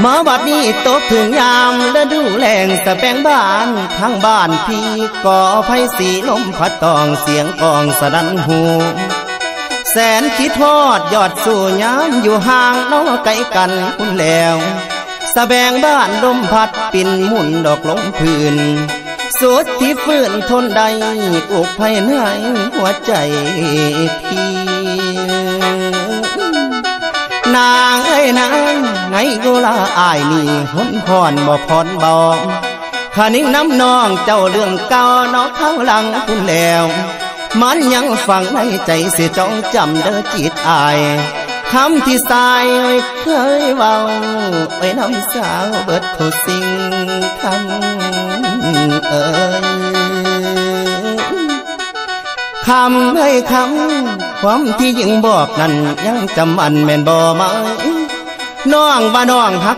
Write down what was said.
มาบัดนี้ตกถึงยามฤดูแล้งสะแปงบ้านทั้งบ้านพี่ก่อไฟสีลมพัดตองเสียงกองสะดันหูแสนคิดทอดยอดสู่ยามอยู่ห่างน้อไกลกันคุณแล้วสะแบงบ้านลมพัดปิ่นหมุนดอกลงพื้นสุดที่ฟื้นทนใดอุกภัยเหนื่อยหัวใจพี่นางเอ้ยนางไงกูลาอายนี่หุนพรบ่พรบอกขานิ่งน้ำนองเจ้าเรื่องเก่าน้องข้างหลังคุณแล้วมันยังฝังในใจเสียจ้องจำเด้อจิตอายคำที่สายเคยเว้าไว้น้ำสาวเบิดทุกสิ่งคำคำเอ้ยคำความที่ยิ่งบอกนั้นยังจำอันแม่นบ่มาน้องว่าน้องฮัก